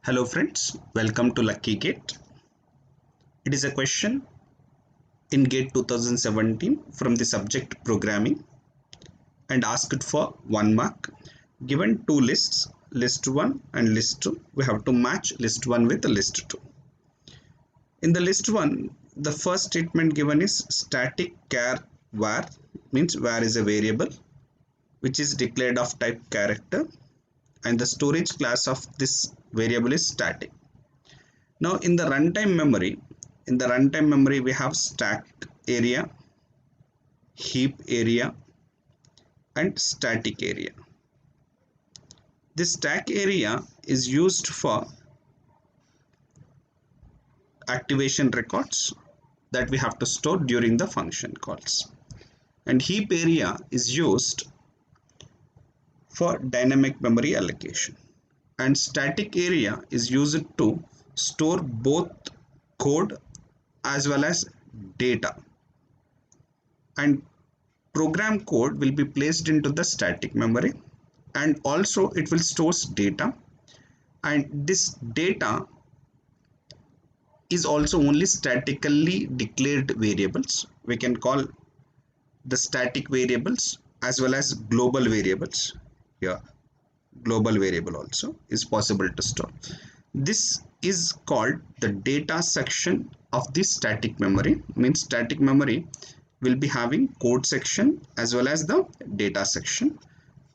Hello friends, welcome to Lucky Gate. It is a question in GATE 2017 from the subject programming and asked for 1 mark. Given two lists, list 1 and list 2, we have to match list 1 with list 2. In the list 1, the first statement given is static char var, means var is a variable which is declared of type character, and the storage class of this variable is static. Now in the runtime memory, we have stack area, heap area, and static area. This stack area is used for activation records that we have to store during the function calls, and heap area is used for dynamic memory allocation, and static area is used to store both code as well as data, and program code will be placed into the static memory, and also it will store data, and this data is also only statically declared variables. We can call the static variables as well as global variables. Here global variable also is possible to store. This is called the data section of the static memory. Means static memory will be having code section as well as the data section.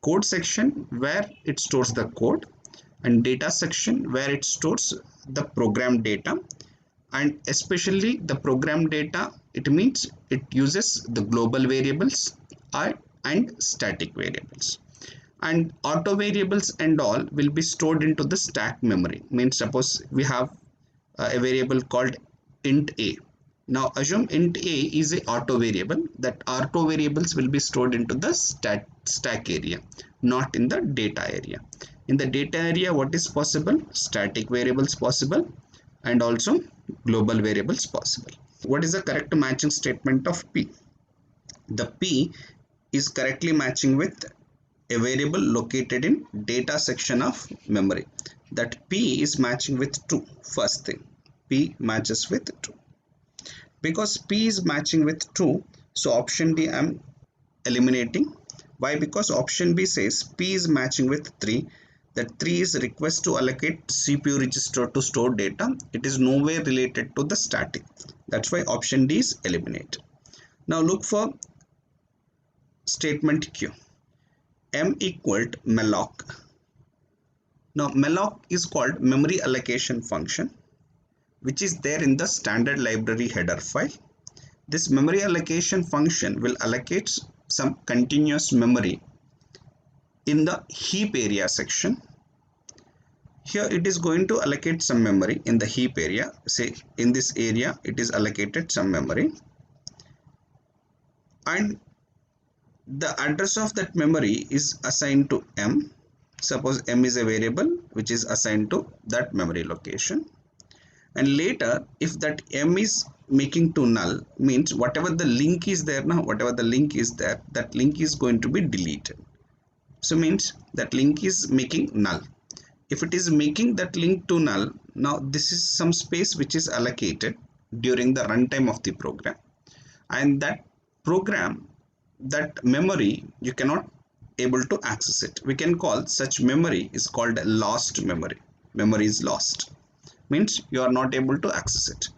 Code section where it stores the code, and data section where it stores the program data, and especially the program data, it means it uses the global variables and static variables, and auto variables and all will be stored into the stack memory. Means suppose we have a variable called int a. Now assume int a is a auto variable. That auto variables will be stored into the stack area, not in the data area. In the data area, what is possible? Static variables possible, and also global variables possible. What is the correct matching statement of P? The P is correctly matching with a variable located in data section of memory. That P is matching with 2. First thing, P matches with 2. Because P is matching with 2, so option D I am eliminating. Why? Because option B says P is matching with 3. That 3 is request to allocate CPU register to store data. It is nowhere related to the static. That's why option D is eliminated. Now look for statement Q. M equal to malloc. Now malloc is called memory allocation function, which is there in the standard library header file. This memory allocation function will allocate some continuous memory in the heap area section. Here it is going to allocate some memory in the heap area. Say in this area it is allocated some memory, and the address of that memory is assigned to M. Suppose M is a variable which is assigned to that memory location, and later if that M is making to null, means whatever the link is there now, that link is going to be deleted. So means that link is making null. If it is making that link to null, now this is some space which is allocated during the runtime of the program, and that program, that memory, you cannot able to access it. We can call such memory is called lost memory. Memory is lost, means you are not able to access it.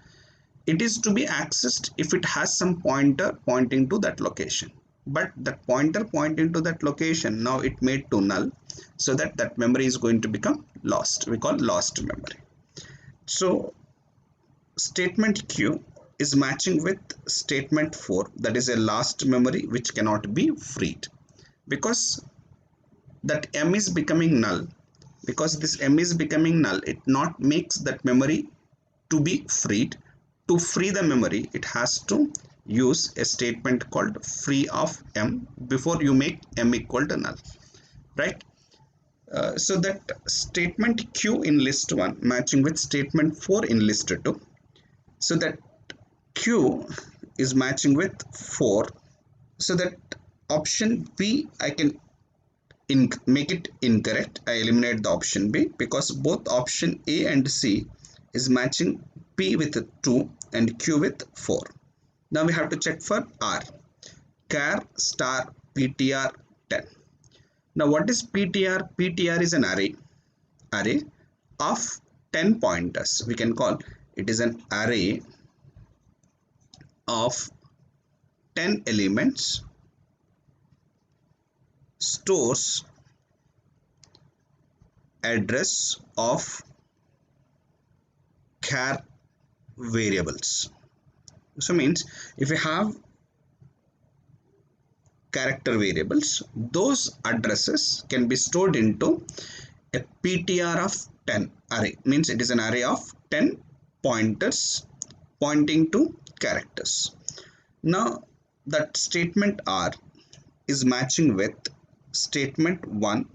It is to be accessed if it has some pointer pointing to that location, but that pointer pointing to that location, now it made to null, so that memory is going to become lost. We call lost memory. So statement Q is matching with statement 4, that is a lost memory which cannot be freed, because that M is becoming null. Because this M is becoming null, it not makes that memory to be freed. To free the memory, it has to use a statement called free of M before you make M equal to null, right? So that statement Q in list 1 matching with statement 4 in list 2. So that Q is matching with 4. So that option B I can make it incorrect. I eliminate the option B because both option A and C is matching P with 2 and Q with 4. Now we have to check for R. Char star PTR 10. Now what is PTR? PTR is an array of 10 pointers. We can call it is an array of 10 elements, stores address of char variables. So means if you have character variables, those addresses can be stored into a PTR of 10 array. Means it is an array of 10 pointers pointing to characters. Now that statement R is matching with statement 1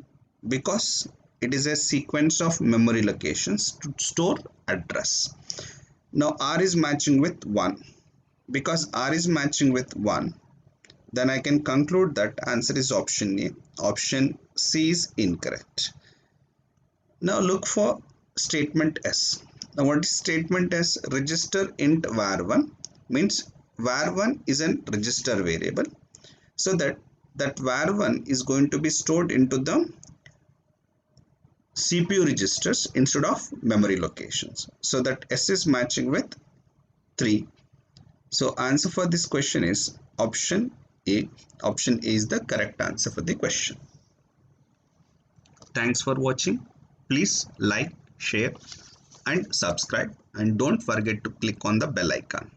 because it is a sequence of memory locations to store address. Now R is matching with 1. Because R is matching with 1, then I can conclude that answer is option A. Option C is incorrect. Now look for statement S. Now what is statement S? Register int var1 means var1 is a register variable. So that var1 is going to be stored into the CPU registers instead of memory locations. So that S is matching with 3. So answer for this question is option A. Option A is the correct answer for the question. Thanks for watching. Please like, share and subscribe, and don't forget to click on the bell icon.